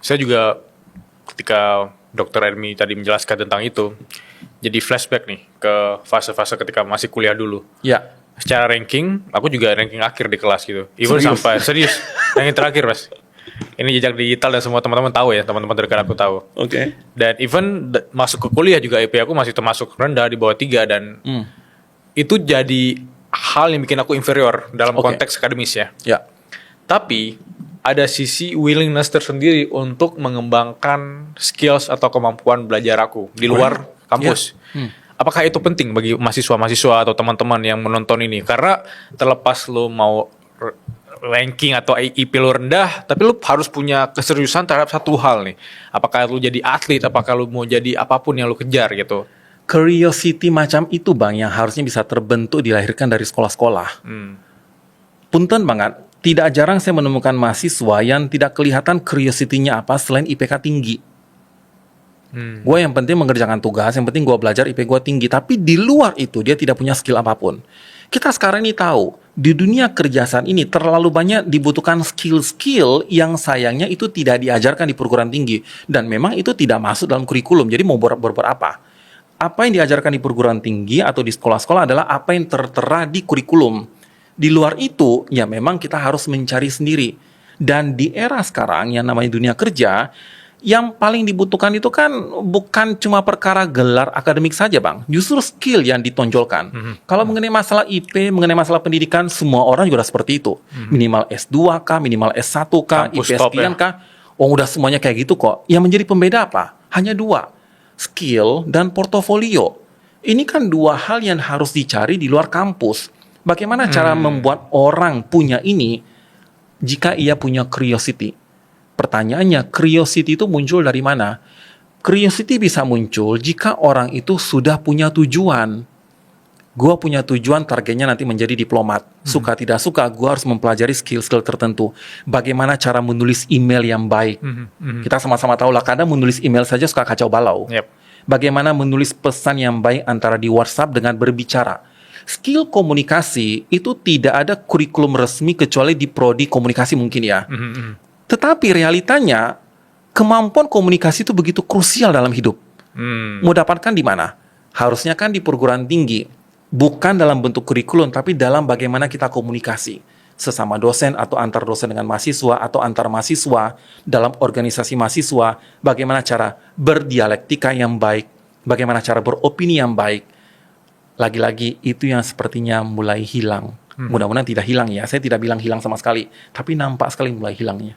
saya juga ketika Dr. Ermi tadi menjelaskan tentang itu, jadi flashback nih ke fase-fase ketika masih kuliah dulu. Ya. Secara ranking, aku juga ranking akhir di kelas gitu. Even Serius? sampai serius, ranking terakhir Mas. Ini jejak digital dan semua teman-teman tahu ya, teman-teman terdekat aku tahu. Oke. Dan even masuk ke kuliah juga IP aku masih termasuk rendah di bawah 3 dan itu jadi hal yang bikin aku inferior dalam konteks akademis ya. Ya. Tapi ada sisi willingness tersendiri untuk mengembangkan skills atau kemampuan belajar aku di luar kampus. Apakah itu penting bagi mahasiswa-mahasiswa atau teman-teman yang menonton ini? Karena terlepas lo mau ranking atau IP lo rendah, tapi lo harus punya keseriusan terhadap satu hal nih. Apakah lo jadi atlet, apakah lo mau jadi apapun yang lo kejar gitu. Curiosity macam itu Bang yang harusnya bisa terbentuk dilahirkan dari sekolah-sekolah. Punten banget, tidak jarang saya menemukan mahasiswa yang tidak kelihatan curiosity-nya apa selain IPK tinggi. Gue yang penting mengerjakan tugas, yang penting gue belajar IP gue tinggi. Tapi di luar itu dia tidak punya skill apapun. Kita sekarang ini tahu, di dunia kerjaan ini terlalu banyak dibutuhkan skill-skill yang sayangnya itu tidak diajarkan di perguruan tinggi. Dan memang itu tidak masuk dalam kurikulum, jadi mau berbuat apa? Apa yang diajarkan di perguruan tinggi atau di sekolah-sekolah adalah apa yang tertera di kurikulum. Di luar itu, ya memang kita harus mencari sendiri. Dan di era sekarang yang namanya dunia kerja, yang paling dibutuhkan itu kan bukan cuma perkara gelar akademik saja Bang. Justru skill yang ditonjolkan. Kalau mengenai masalah IP, mengenai masalah pendidikan, semua orang juga seperti itu. Minimal S2 kah, minimal S1 kah, Kampus IP top, sekian ya. kah. Oh udah semuanya kayak gitu kok. Yang menjadi pembeda apa? Hanya dua. Skill dan portofolio. Ini kan dua hal yang harus dicari di luar kampus. Bagaimana cara membuat orang punya ini jika ia punya curiosity? Pertanyaannya, curiosity itu muncul dari mana? Curiosity bisa muncul jika orang itu sudah punya tujuan. Gue punya tujuan targetnya nanti menjadi diplomat. Suka tidak suka, gue harus mempelajari skill-skill tertentu. Bagaimana cara menulis email yang baik? Kita sama-sama tahu lah, kadang menulis email saja suka kacau balau. Yep. Bagaimana menulis pesan yang baik antara di WhatsApp dengan berbicara? Skill komunikasi itu tidak ada kurikulum resmi kecuali di prodi komunikasi mungkin ya. Tetapi realitanya kemampuan komunikasi itu begitu krusial dalam hidup. Mau dapatkan di mana? Harusnya kan di perguruan tinggi. Bukan dalam bentuk kurikulum, tapi dalam bagaimana kita komunikasi. Sesama dosen atau antar dosen dengan mahasiswa atau antar mahasiswa dalam organisasi mahasiswa. Bagaimana cara berdialektika yang baik. Bagaimana cara beropini yang baik. Lagi-lagi itu yang sepertinya mulai hilang. Mudah-mudahan tidak hilang ya. Saya tidak bilang hilang sama sekali. Tapi nampak sekali mulai hilangnya.